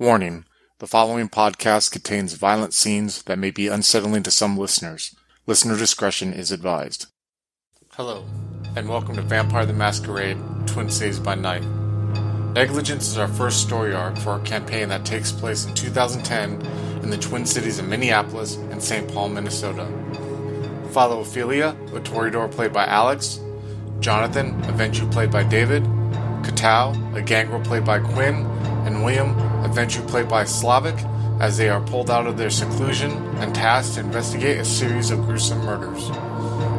Warning: the following podcast contains violent scenes that may be unsettling to some listeners. Listener discretion is advised. Hello, and welcome to Vampire the Masquerade, Twin Cities by Night. Negligence is our first story arc for our campaign that takes place in 2010 in the Twin Cities of Minneapolis and St. Paul, Minnesota. Follow Ophelia, a Toreador played by Alex, Jonathan, a Ventrue played by David, Katao, a gangrel played by Quinn, and William, a Ventrue played by Slavic, as they are pulled out of their seclusion and tasked to investigate a series of gruesome murders.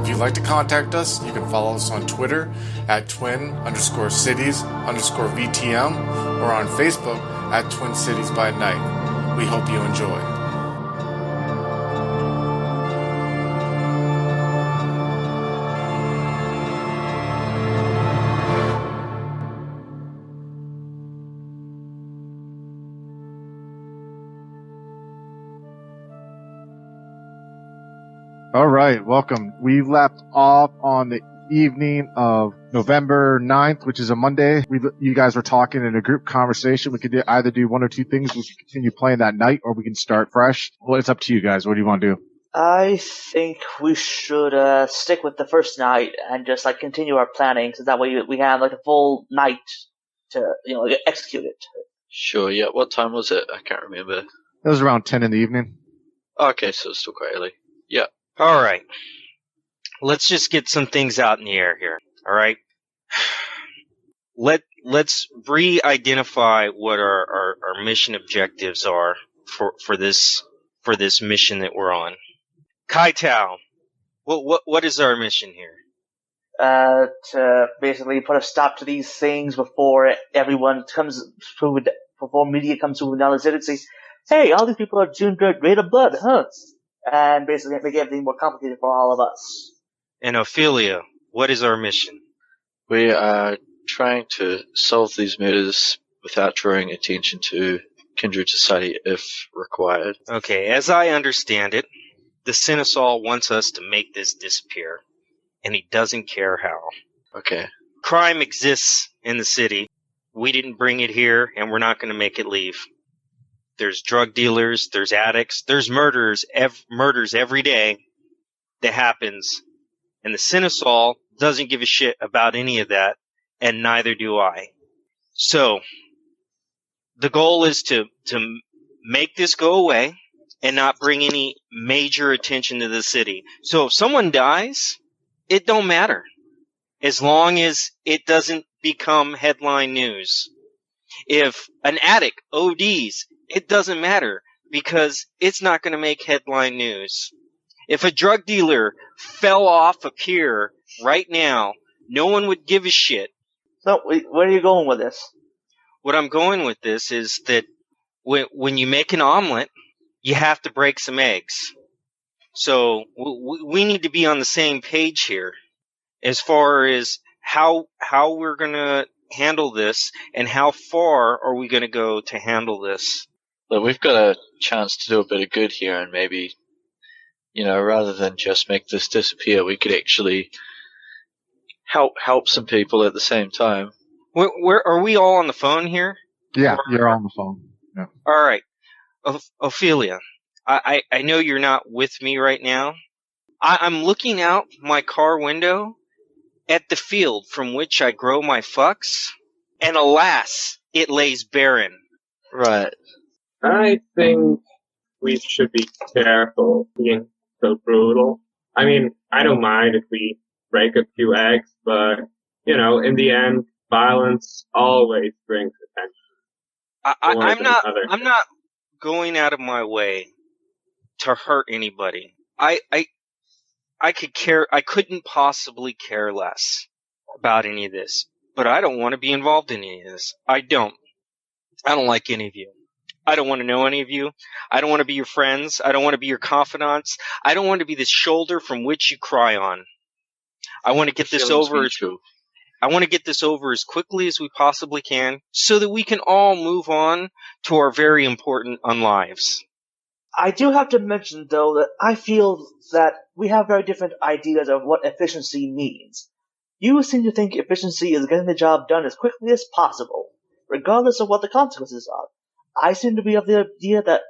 If you'd like to contact us, you can follow us on Twitter at twin_cities_VTM or on Facebook at Twin Cities by Night. We hope you enjoy. All right, welcome. We left off on the evening of November 9th, which is a Monday. You guys were talking in a group conversation. We could either do one or two things. We can continue playing that night, or we can start fresh. Well, it's up to you guys. What do you want to do? I think we should stick with the first night and just continue our planning, so that way we have a full night to execute it. Sure. Yeah. What time was it? I can't remember. It was around 10 in the evening. Okay, so it's still quite early. Yeah. All right. Let's just get some things out in the air here. All right. Let's re-identify what our mission objectives are for this mission that we're on. Kai Tao, what is our mission here? To basically put a stop to these things before everyone comes through, before media comes through knowledge and say, hey, all these people are doing great of blood, huh? And basically make everything more complicated for all of us. And Ophelia, what is our mission? We are trying to solve these murders without drawing attention to Kindred society if required. Okay, as I understand it, the Senesol wants us to make this disappear, and he doesn't care how. Okay. Crime exists in the city. We didn't bring it here, and we're not going to make it leave. There's drug dealers, there's addicts, there's murders every day that happens. And the Senesol doesn't give a shit about any of that, and neither do I. So, the goal is to make this go away and not bring any major attention to the city. So if someone dies, it don't matter. As long as it doesn't become headline news. If an addict ODs, it doesn't matter because it's not going to make headline news. If a drug dealer fell off a pier right now, no one would give a shit. So, where are you going with this? What I'm going with this is that when you make an omelet, you have to break some eggs. So we need to be on the same page here as far as how we're going to handle this and how far are we going to go to handle this. Look, we've got a chance to do a bit of good here, and maybe, rather than just make this disappear, we could actually help some people at the same time. Where are we all on the phone here? Yeah, you're on the phone. Yeah. All right. Ophelia, I know you're not with me right now. I'm looking out my car window at the field from which I grow my fucks, and alas, it lays barren. Right. I think we should be careful being so brutal. I mean, I don't mind if we break a few eggs, but, in the end, violence always brings attention. I'm not going out of my way to hurt anybody. I couldn't possibly care less about any of this, but I don't want to be involved in any of this. I don't like any of you. I don't want to know any of you. I don't want to be your friends. I don't want to be your confidants. I don't want to be the shoulder from which you cry on. I want to get this over. I want to get this over as quickly as we possibly can so that we can all move on to our very important lives. I do have to mention, though, that I feel that we have very different ideas of what efficiency means. You seem to think efficiency is getting the job done as quickly as possible, regardless of what the consequences are. I seem to be of the idea that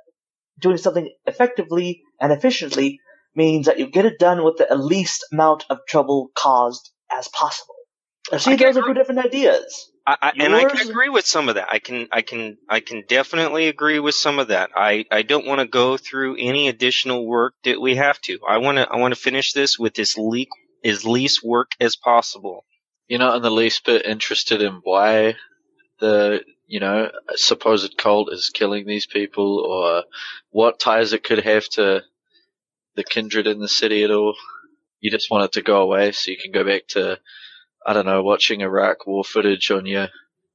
doing something effectively and efficiently means that you get it done with the least amount of trouble caused as possible. See, those are two different ideas. And I can agree with some of that. I can definitely agree with some of that. I don't want to go through any additional work that we have to. I want to finish this with as least work as possible. You're not in the least bit interested in why the supposed cult is killing these people, or what ties it could have to the Kindred in the city at all. You just want it to go away so you can go back to, I don't know, watching Iraq war footage on your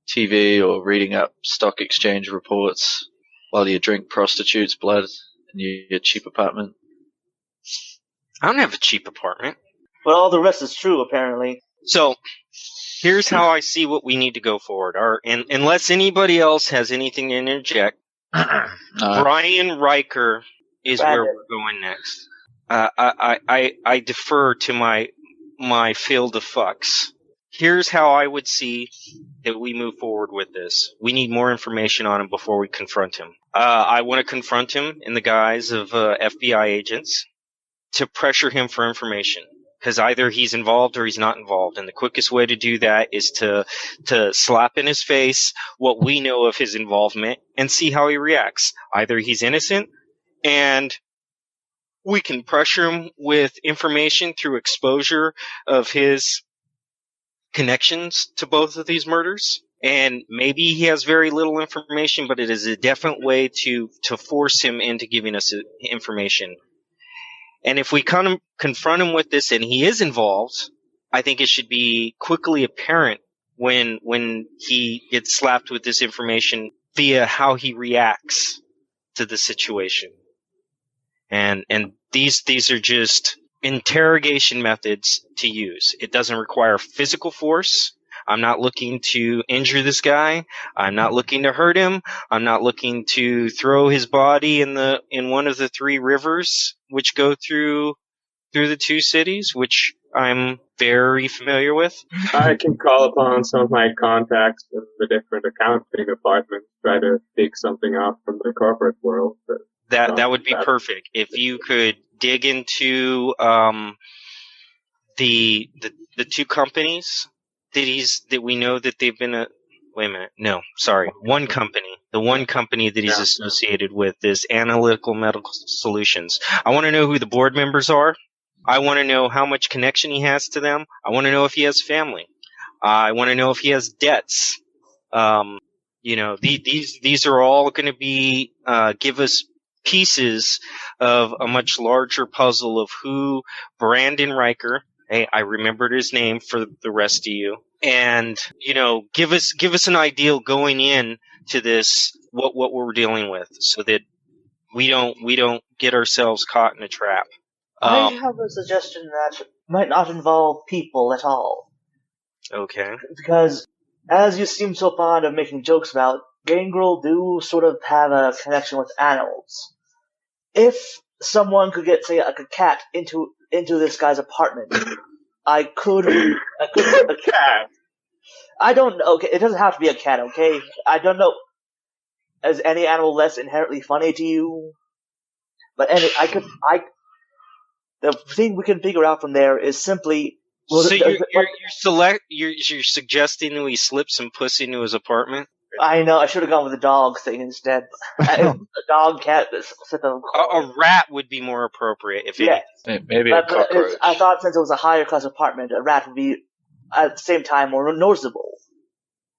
TV or reading up stock exchange reports while you drink prostitutes' blood in your cheap apartment. I don't have a cheap apartment. But all the rest is true, apparently. So, here's how I see what we need to go forward. Unless anybody else has anything to interject, Brian Riker is where we're going next. I defer to my field of fucks. Here's how I would see that we move forward with this. We need more information on him before we confront him. I want to confront him in the guise of FBI agents to pressure him for information. Because either he's involved or he's not involved. And the quickest way to do that is to slap in his face what we know of his involvement and see how he reacts. Either he's innocent and we can pressure him with information through exposure of his connections to both of these murders. And maybe he has very little information, but it is a definite way to force him into giving us information. And if we confront him with this and he is involved, I think it should be quickly apparent when he gets slapped with this information via how he reacts to the situation. And these are just interrogation methods to use. It doesn't require physical force. I'm not looking to injure this guy. I'm not looking to hurt him. I'm not looking to throw his body in one of the three rivers which go through the two cities, which I'm very familiar with. I can call upon some of my contacts in the different accounting departments, try to dig something out from the corporate world. That would be perfect. If you could dig into the two companies that we know that they've been one company. The one company that he's associated with is Analytical Medical Solutions. I want to know who the board members are. I want to know how much connection he has to them. I want to know if he has family. I want to know if he has debts. These are all going to be give us pieces of a much larger puzzle of who Brandon Riker. Hey, I remembered his name for the rest of you. And, give us an ideal going in to this, what we're dealing with, so that we don't get ourselves caught in a trap. I have a suggestion that might not involve people at all. Okay. Because, as you seem so fond of making jokes about, Gangrel do sort of have a connection with animals. If someone could get, say, like a cat into this guy's apartment, I could a cat. I don't know. Okay, it doesn't have to be a cat. Okay, I don't know. Is any animal less inherently funny to you? But the thing we can figure out from there is simply. So you're suggesting that we slip some pussy into his apartment? I know. I should have gone with the dog thing instead. A dog, cat. A rat would be more appropriate if maybe a cockroach. I thought since it was a higher class apartment, a rat would be at the same time more noticeable.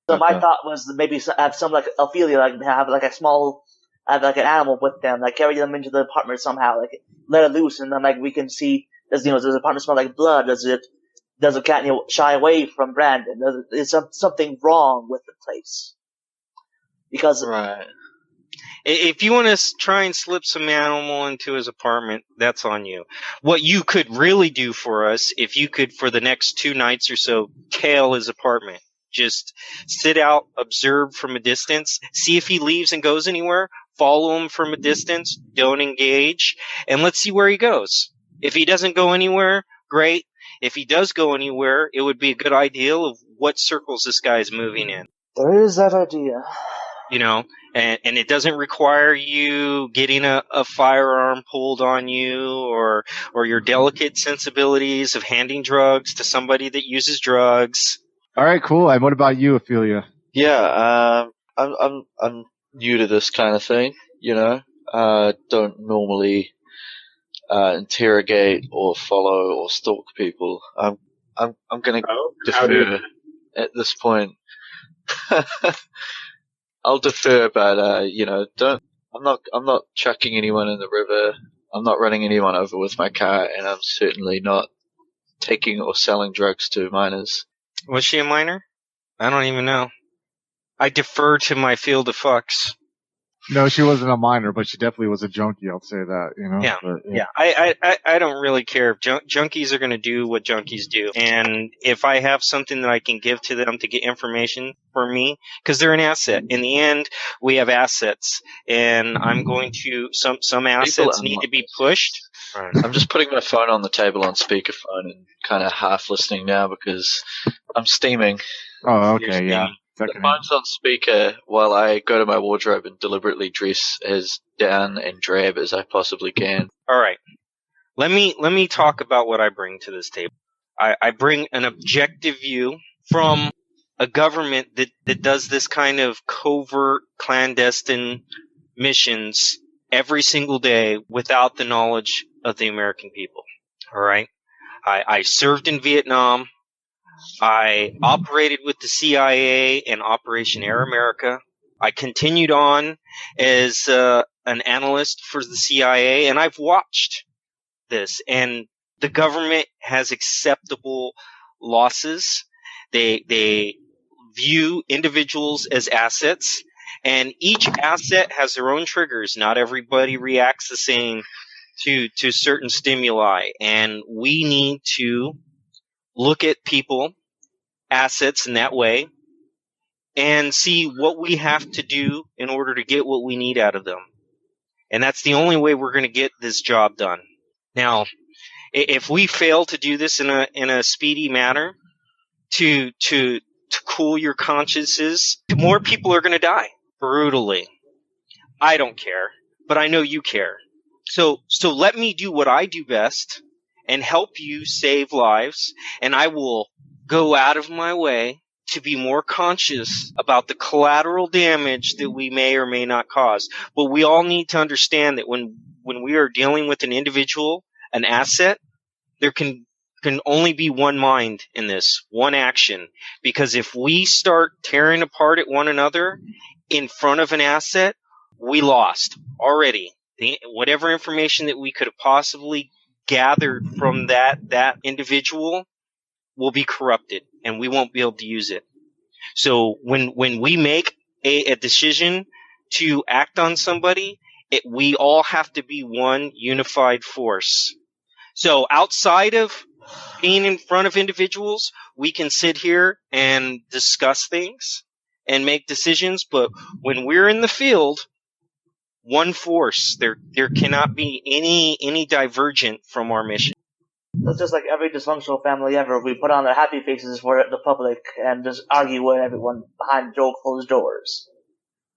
So my thought was maybe have some like Ophelia, like have like a small, have like an animal with them, like carry them into the apartment somehow, like let it loose, and then like we can see does the apartment smell like blood? Does the cat shy away from Brandon? Is something wrong with the place? Because right. If you want to try and slip some animal into his apartment, that's on you. What you could really do for us, if you could, for the next 2 nights or so, tail his apartment. Just sit out, observe from a distance, see if he leaves and goes anywhere, follow him from a distance, don't engage, and let's see where he goes. If he doesn't go anywhere, great. If he does go anywhere, it would be a good idea of what circles this guy is moving in. There is that idea. And it doesn't require you getting a firearm pulled on you or your delicate sensibilities of handing drugs to somebody that uses drugs. All right, cool. And what about you, Ophelia? Yeah, I'm new to this kind of thing, you know. Don't normally interrogate or follow or stalk people. I'm gonna defer at this point. I'll defer, but you know, I'm not chucking anyone in the river. I'm not running anyone over with my car, and I'm certainly not taking or selling drugs to minors. Was she a minor? I don't even know. I defer to my field of fucks. No, she wasn't a minor, but she definitely was a junkie. I'll say that. You know. Yeah. But, Yeah, I don't really care if junkies are going to do what junkies do. And if I have something that I can give to them to get information for me, because they're an asset. In the end, we have assets. And I'm going to, some assets need to be pushed. I'm just putting my phone on the table on speakerphone and kind of half listening now because I'm steaming. Oh, okay, yeah. The phone's on speaker while I go to my wardrobe and deliberately dress as down and drab as I possibly can. All right. Let me talk about what I bring to this table. I bring an objective view from a government that does this kind of covert, clandestine missions every single day without the knowledge of the American people. All right. I served in Vietnam. I operated with the CIA and Operation Air America. I continued on as an analyst for the CIA, and I've watched this. And the government has acceptable losses. They view individuals as assets, and each asset has their own triggers. Not everybody reacts the same to certain stimuli, and we need to look at people, assets in that way, and see what we have to do in order to get what we need out of them. And that's the only way we're going to get this job done. Now, if we fail to do this in a speedy manner, to cool your consciences, more people are going to die brutally. I don't care, but I know you care. So let me do what I do best and help you save lives, and I will go out of my way to be more conscious about the collateral damage that we may or may not cause. But we all need to understand that when we are dealing with an individual, an asset, there can only be one mind in this, one action. Because if we start tearing apart at one another in front of an asset, we lost already. Whatever information that we could have possibly gathered from that individual will be corrupted, and we won't be able to use it. So when we make a decision to act on somebody, we all have to be one unified force. So outside of being in front of individuals, we can sit here and discuss things and make decisions, but when we're in the field, one force, there cannot be any divergent from our mission. It's just like every dysfunctional family ever. We put on their happy faces for the public and just argue with everyone behind closed doors.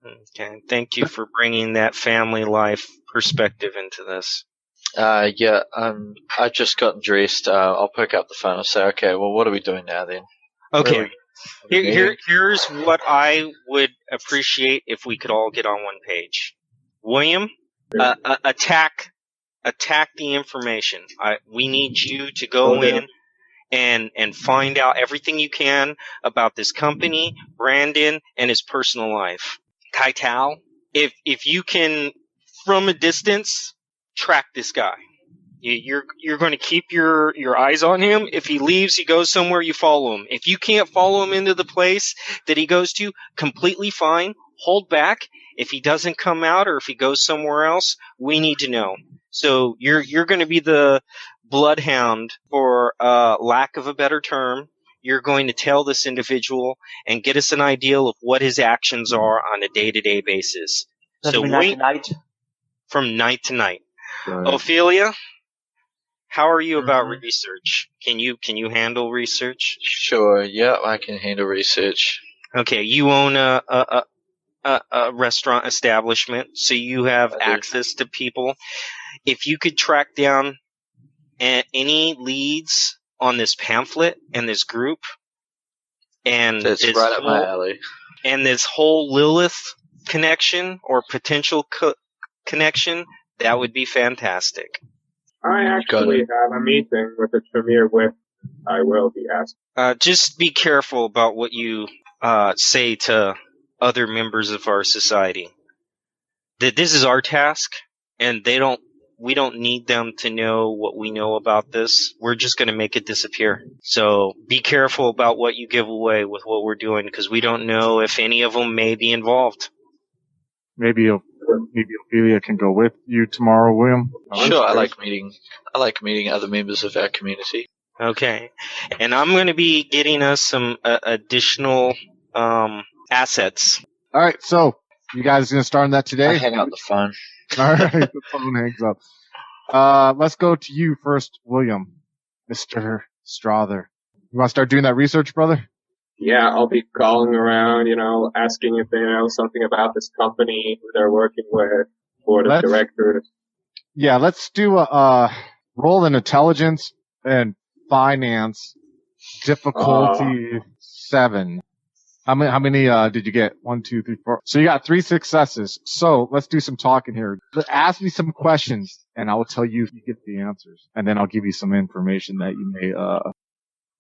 Okay, thank you for bringing that family life perspective into this. Yeah, I've just gotten dressed. I'll pick up the phone and say, okay, well, what are we doing now then? Okay, here's what I would appreciate if we could all get on one page. William, attack the information. We need you to go in and find out everything you can about this company, Brandon, and his personal life. Kaital, if you can, from a distance, track this guy. You're going to keep your eyes on him. If he leaves, he goes somewhere, you follow him. If you can't follow him into the place that he goes to, completely fine. Hold back. If he doesn't come out or if he goes somewhere else, we need to know. So you're going to be the bloodhound, for lack of a better term. You're going to tail this individual and get us an idea of what his actions are on a day-to-day basis. So night to night? From night to night. Right. Ophelia, how are you about research? Can you handle research? Sure, yeah, I can handle research. Okay, you own a a restaurant establishment, so you have access to people. If you could track down any leads on this pamphlet and this group, and That's right up my alley. And this whole Lilith connection or potential connection, that would be fantastic. I actually have a meeting with the Tremere with. I will be asked. Just be careful about what you say to other members of our society. That this is our task, and we don't need them to know what we know about this. We're just going to make it disappear. So be careful about what you give away with what we're doing, because we don't know if any of them may be involved. Maybe Ophelia can go with you tomorrow, William. Sure, I like meeting other members of our community. Okay, and I'm going to be getting us some additional assets. All right, so you guys are going to start on that today? I hang up the phone. All right, the phone hangs up. Let's go to you first, William, Mr. Strother. You want to start doing that research, brother? Yeah, I'll be calling around, asking if they know something about this company, who they're working with, board of directors. Yeah, let's do a roll in intelligence and finance, difficulty 7. How many did you get? 1, 2, 3, 4. So you got 3 successes. So let's do some talking here. Ask me some questions, and I will tell you if you get the answers, and then I'll give you some information that you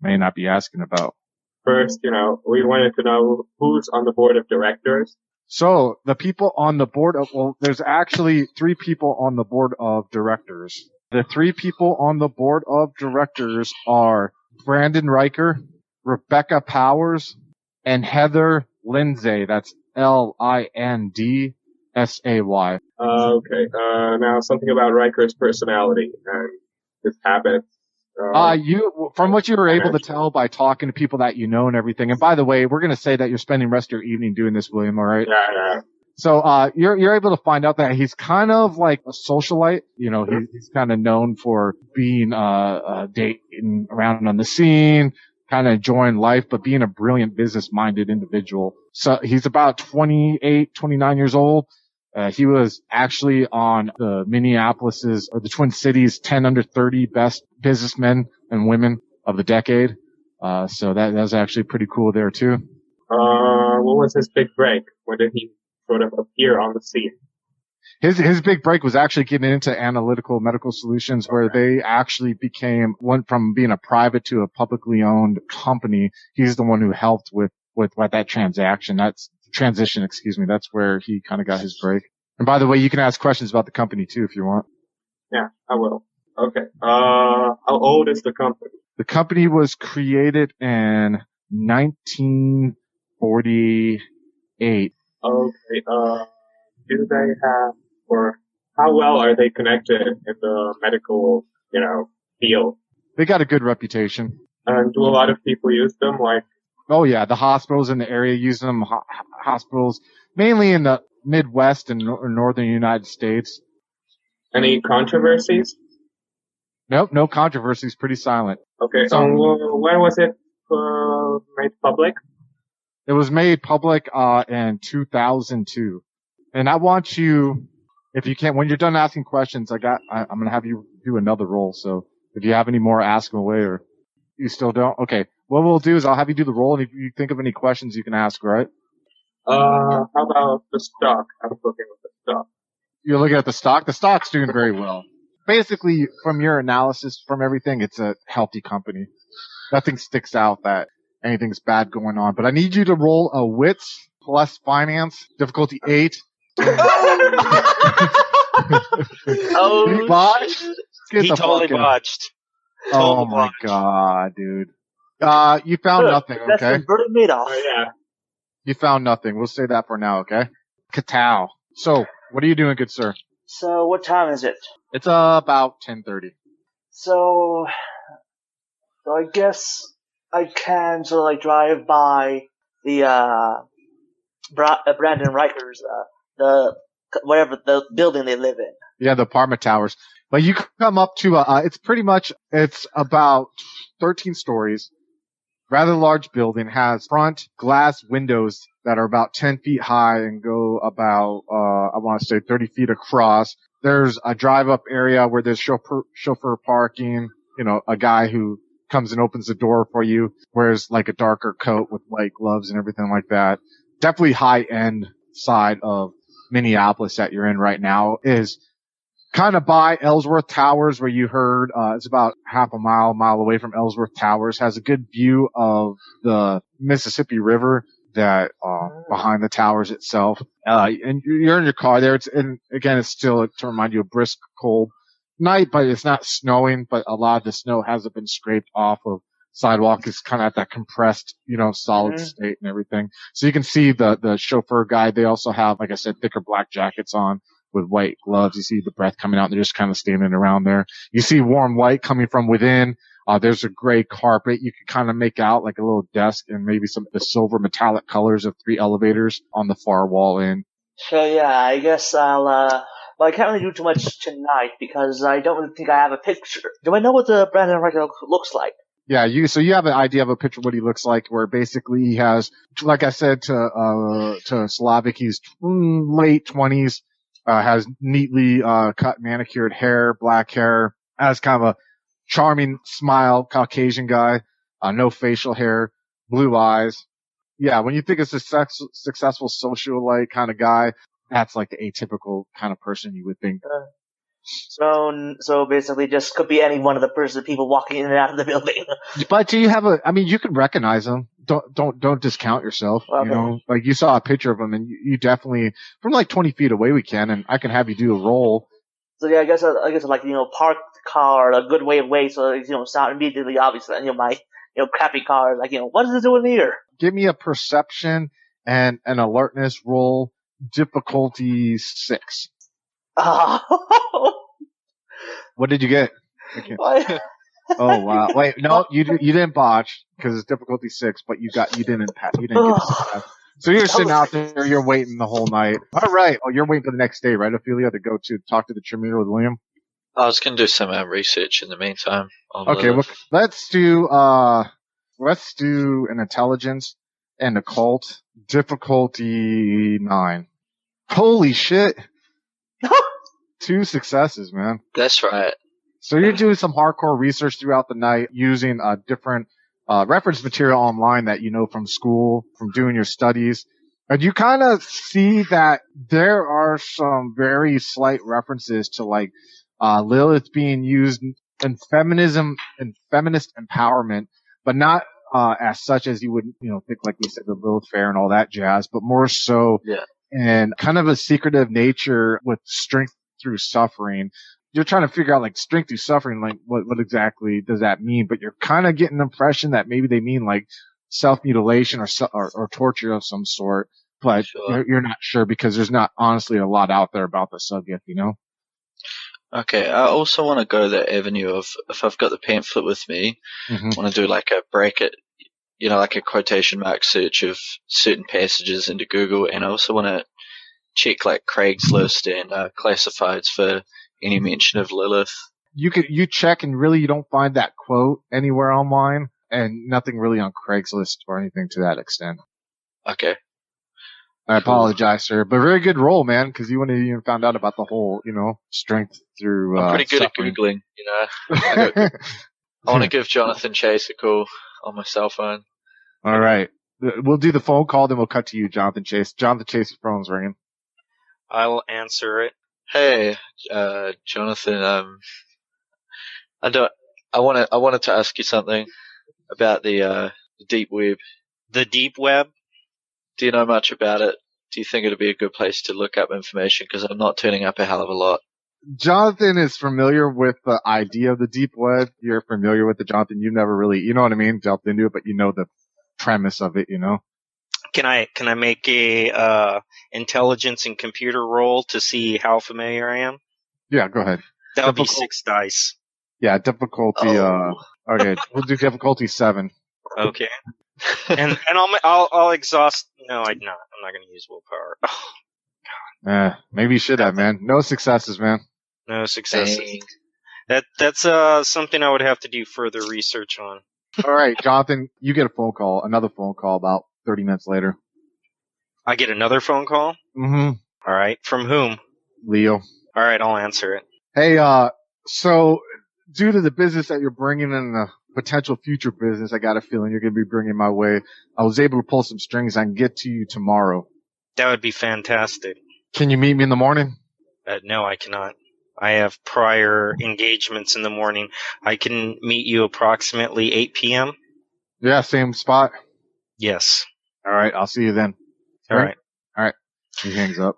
may not be asking about. First, we wanted to know who's on the board of directors. So the people on the board there's actually 3 people on the board of directors. The 3 people on the board of directors are Brandon Riker, Rebecca Powers, and Heather Lindsay. That's Lindsay. Okay. Now something about Riker's personality and his habits. From what you were able to tell by talking to people that you know and everything. And by the way, we're going to say that you're spending the rest of your evening doing this, William. All right? Yeah. So, you're able to find out that he's kind of like a socialite. He's kind of known for being, dating around on the scene, kind of enjoying life, but being a brilliant business-minded individual. So he's about 28, 29 years old. He was actually on the the Twin Cities 10 under 30 best businessmen and women of the decade. So that was actually pretty cool there too. What was his big break? When did he sort of appear on the scene? His big break was actually getting into analytical medical solutions, where they actually went from being a private to a publicly owned company. He's the one who helped with that transition. That's where he kind of got his break. And by the way, you can ask questions about the company too if you want. Yeah, I will. Okay. How old is the company? The company was created in 1948. Okay. Do they have, or how well are they connected in the medical, field? They got a good reputation. And do a lot of people use them? Oh yeah, the hospitals in the area use them. Hospitals mainly in the Midwest and northern United States. Any controversies? Nope, no controversies. Pretty silent. Okay. So when was it made public? It was made public in 2002. And I want you, if you can, when you're done asking questions, I'm gonna have you do another roll. So if you have any more, ask them away, or you still don't. Okay. What we'll do is I'll have you do the roll, and if you think of any questions, you can ask, right? How about the stock? I was looking at the stock. You're looking at the stock? The stock's doing very well. Basically, from your analysis, from everything, it's a healthy company. Nothing sticks out that anything's bad going on. But I need you to roll a wits plus finance, difficulty 8. Oh, botched? He totally botched. Oh my god, dude. You found nothing, okay? That's Bernie Madoff. Oh, yeah. You found nothing. We'll say that for now, okay? Katow. So, what are you doing, good sir? So, what time is it? It's about 10:30. So I guess I can sort of drive by the Brandon Riker's the building they live in. Yeah, the apartment towers. But you come up to it's about 13 stories. Rather large building, has front glass windows that are about 10 feet high and go about, I want to say 30 feet across. There's a drive-up area where there's chauffeur parking, a guy who comes and opens the door for you, wears like a darker coat with white gloves and everything like that. Definitely high-end side of Minneapolis that you're in right now is kind of by Ellsworth Towers, where you heard, it's about half a mile away from Ellsworth Towers, has a good view of the Mississippi River that, behind the towers itself. And you're in your car there. And again, it's still to remind you a brisk, cold night, but it's not snowing, but a lot of the snow hasn't been scraped off of sidewalk. It's kind of at that compressed, solid state and everything. So you can see the chauffeur guy. They also have, like I said, thicker black jackets on with white gloves. You see the breath coming out and they're just kind of standing around there. You see warm light coming from within. There's a gray carpet. You can kind of make out like a little desk and maybe some of the silver metallic colors of 3 elevators on the far wall in. So yeah, I guess well, I can't really do too much tonight because I don't really think I have a picture. Do I know what the Brandon Wright looks like? Yeah, so you have an idea of a picture of what he looks like, where basically he has, like I said to Slavic, he's late 20s, has neatly cut manicured hair, black hair, has kind of a charming smile, Caucasian guy, no facial hair, blue eyes. Yeah, when you think of successful socialite kind of guy, that's like the atypical kind of person you would think. So basically, just could be any one of the people walking in and out of the building. But do you have you can recognize them. Don't discount yourself. Okay. Like you saw a picture of them, and you definitely from like 20 feet away we can, and I can have you do a roll. So yeah, I guess like park the car a good way away, so it's not immediately obvious that my crappy car, like what is it doing here? Give me a perception and an alertness roll, difficulty 6. What did you get? What? Oh wow! Wait, no, you didn't botch because it's difficulty 6, but you didn't get the success. So you're sitting out there, you're waiting the whole night. All right. Oh, you're waiting for the next day, right, Ophelia, to go to talk to the Tremere with William? I was going to do some research in the meantime. Okay, well, let's do an intelligence and occult, difficulty 9. Holy shit! 2 successes, man. That's right. So you're doing some hardcore research throughout the night using different reference material online that you know from school, from doing your studies. And you kind of see that there are some very slight references to like Lilith being used in feminism and feminist empowerment, but not as such as you would think, like we said, the Lilith Fair and all that jazz, but more so in kind of a secretive nature with strength through suffering. You're trying to figure out like strength through suffering, like what exactly does that mean? But you're kind of getting the impression that maybe they mean like self-mutilation or torture of some sort, but you're not sure because there's not honestly a lot out there about the subject, Okay, I also want to go that avenue of, if I've got the pamphlet with me, want to do like a bracket, like a quotation mark search of certain passages into Google, and I also want to check like Craigslist and classifieds for any mention of Lilith. You check and really you don't find that quote anywhere online, and nothing really on Craigslist or anything to that extent. Okay. I apologize, sir, but very good roll, man, because you wouldn't have even found out about the whole, strength through. I'm pretty good suffering. at Googling, I want to give Jonathan Chase a call on my cell phone. All right. We'll do the phone call, then we'll cut to you, Jonathan Chase. Jonathan Chase's phone's ringing. I'll answer it. Hey, Jonathan. I wanted to ask you something about the deep web. The deep web? Do you know much about it? Do you think it'd be a good place to look up information? Because I'm not turning up a hell of a lot. Jonathan is familiar with the idea of the deep web. You're familiar with it, Jonathan. You've never really, delved into it, but you know the premise of it, Can I make a intelligence and computer roll to see how familiar I am? Yeah, go ahead. That would be 6 dice. Yeah, difficulty. Okay, we'll do difficulty 7. Okay. and I'll exhaust. No, I'm not. I'm not going to use willpower. Oh, maybe you should have, man. No successes, man. no successes. Dang. That's something I would have to do further research on. All right, Jonathan, you get another phone call about 30 minutes later. I get another phone call? Mm-hmm. All right. From whom? Leo. All right, I'll answer it. Hey, so due to the business that you're bringing in, the potential future business, I got a feeling you're going to be bringing my way. I was able to pull some strings. I can get to you tomorrow. That would be fantastic. Can you meet me in the morning? No, I cannot. I have prior engagements in the morning. I can meet you approximately 8 p.m. Yeah, same spot. Yes. All right, I'll see you then. All right. All right. He hangs up.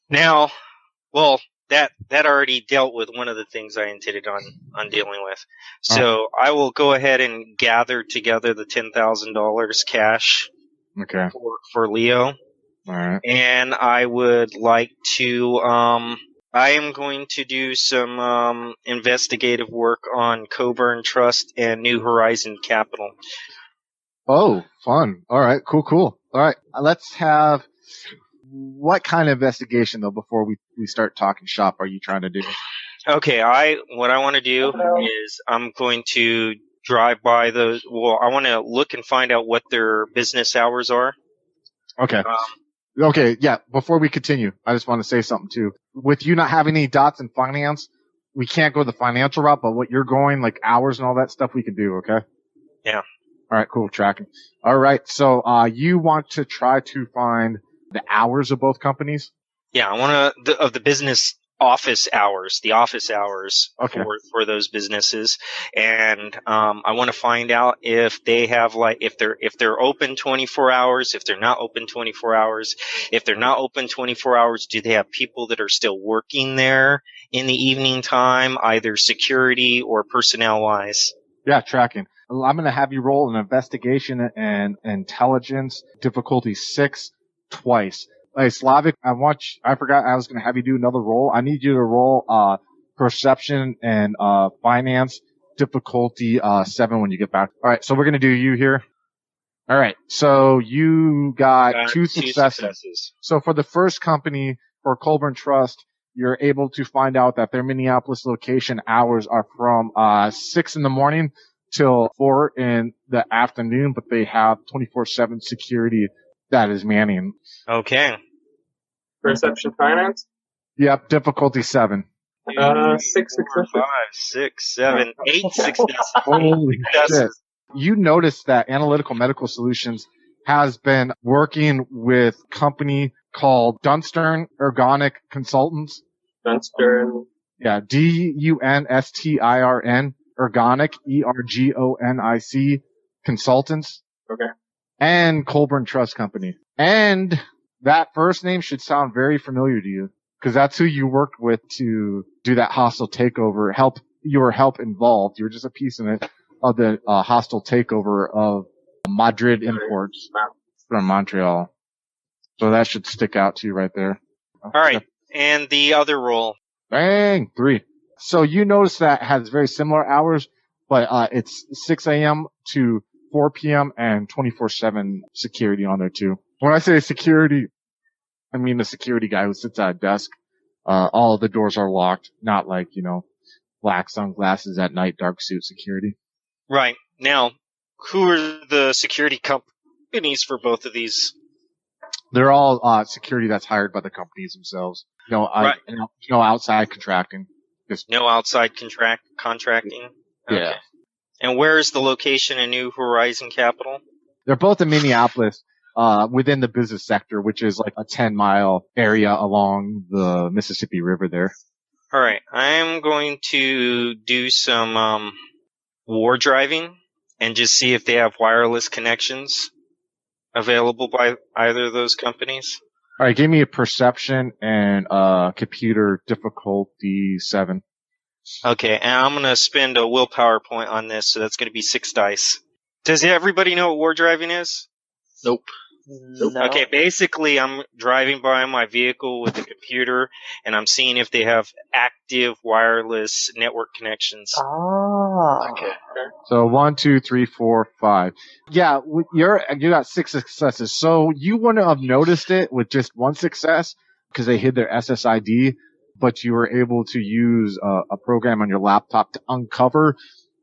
Now, well, that already dealt with one of the things I intended on dealing with. So I will go ahead and gather together the $10,000 cash. Okay. For Leo. All right. And I would like to, I am going to do some investigative work on Coburn Trust and New Horizon Capital. Oh, fun. All right. Cool. All right. Let's have, what kind of investigation though before we start talking shop are you trying to do? Okay, what I want to do is I'm going to drive by those, I want to look and find out what their business hours are. Okay. Okay, yeah, before we continue, I just want to say something too. With you not having any dots in finance, we can't go the financial route, but what you're going, like hours and all that stuff, we can do, okay? Yeah. All right, cool, tracking. All right, so you want to try to find the hours of both companies? Yeah, I want to, of the business office hours, the office hours Okay. for those businesses. And I want to find out if they have if they're open 24 hours, if they're not open 24 hours. If they're not open 24 hours, do they have people that are still working there in the evening time, either security or personnel wise? Yeah, tracking. I'm going to have you roll an investigation and intelligence difficulty 6 twice. Hey, Slavic, I forgot I was going to have you do another roll. I need you to roll, perception and, finance difficulty, 7 when you get back. All right. So we're going to do you here. All right. So you got two successes. So for the first company, for Colburn Trust, you're able to find out that their Minneapolis location hours are from, 6 in the morning till 4 in the afternoon, but they have 24/7 security that is manning. Okay. Perception finance? Yep, difficulty 7. 6 successes. 5, 6, 7, 8 successes. Holy shit. You notice that Analytical Medical Solutions has been working with a company called Dunstern Ergonic Consultants. Dunstern. Yeah, DUNSTIRN, Ergonic, ERGONIC Consultants. Okay. And Colburn Trust Company. And that first name should sound very familiar to you, because that's who you worked with to do that hostile takeover. You were involved. You were just a piece in it of the hostile takeover of Madrid Imports from Montreal. So that should stick out to you right there. All right. And the other roll. Bang! 3. So you notice that has very similar hours, but it's 6 a.m. to 4 p.m. and 24/7 security on there too. When I say security, I mean the security guy who sits at a desk. All of the doors are locked, not like, black sunglasses at night, dark suit security. Right. Now, who are the security companies for both of these? They're all security that's hired by the companies themselves. Right. No outside contracting. No outside contracting? Yeah. Okay. And where is the location in New Horizon Capital? They're both in Minneapolis, within the business sector, which is like a 10-mile area along the Mississippi River there. All right. I'm going to do some war driving and just see if they have wireless connections available by either of those companies. All right, give me a perception and computer difficulty 7. Okay, and I'm going to spend a willpower point on this, so that's going to be 6 dice. Does everybody know what war driving is? Nope. No. Okay, basically I'm driving by my vehicle with a computer, and I'm seeing if they have active wireless network connections. Ah. Okay. So 1, 2, 3, 4, 5. Yeah, you got 6 successes. So you wouldn't have noticed it with just 1 success because they hid their SSID, but you were able to use a program on your laptop to uncover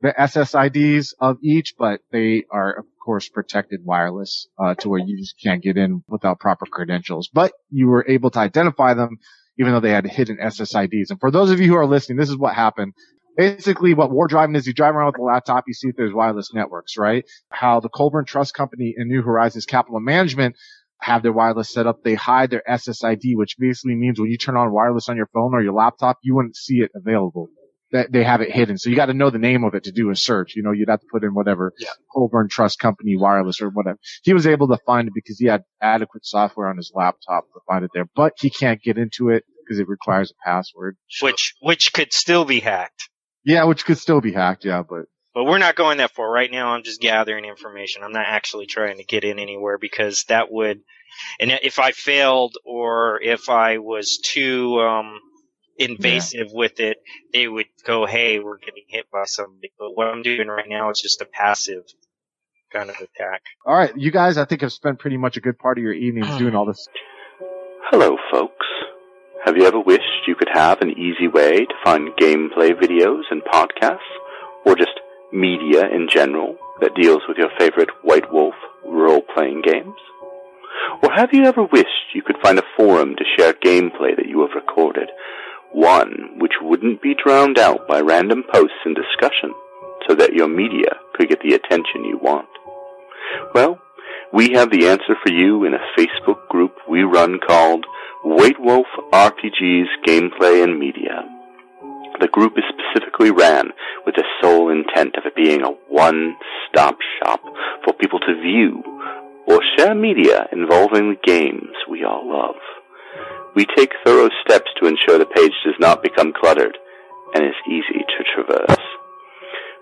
the SSIDs of each, but they are, of course, protected wireless, to where you just can't get in without proper credentials. But you were able to identify them, even though they had hidden SSIDs. And for those of you who are listening, this is what happened. Basically, what war driving is, you drive around with a laptop, you see if there's wireless networks, right? How the Colburn Trust Company and New Horizons Capital Management have their wireless set up. They hide their SSID, which basically means when you turn on wireless on your phone or your laptop, you wouldn't see it available. That they have it hidden. So you got to know the name of it to do a search. You know, you'd have to put in whatever, Colburn Trust Company wireless or whatever. He was able to find it because he had adequate software on his laptop to find it there, but he can't get into it because it requires a password. Which could still be hacked. Yeah, which could still be hacked, yeah, but we're not going that far. Right now I'm just gathering information. I'm not actually trying to get in anywhere because that would, and if I failed or if I was too invasive with it, they would go, hey, we're getting hit by somebody. But what I'm doing right now is just a passive kind of attack. All right, you guys, I think, have spent pretty much a good part of your evenings doing all this. Hello, folks. Have you ever wished you could have an easy way to find gameplay videos and podcasts, or just media in general that deals with your favorite White Wolf role-playing games? Or have you ever wished you could find a forum to share gameplay that you have recorded, one which wouldn't be drowned out by random posts and discussion, so that your media could get the attention you want? Well, we have the answer for you in a Facebook group we run called White Wolf RPGs Gameplay and Media. The group is specifically ran with the sole intent of it being a one-stop shop for people to view or share media involving the games we all love. We take thorough steps to ensure the page does not become cluttered and is easy to traverse.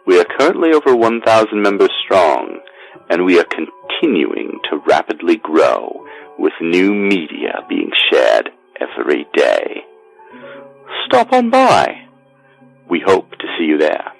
We are currently over 1,000 members strong, and we are continuing to rapidly grow with new media being shared every day. Stop on by. We hope to see you there.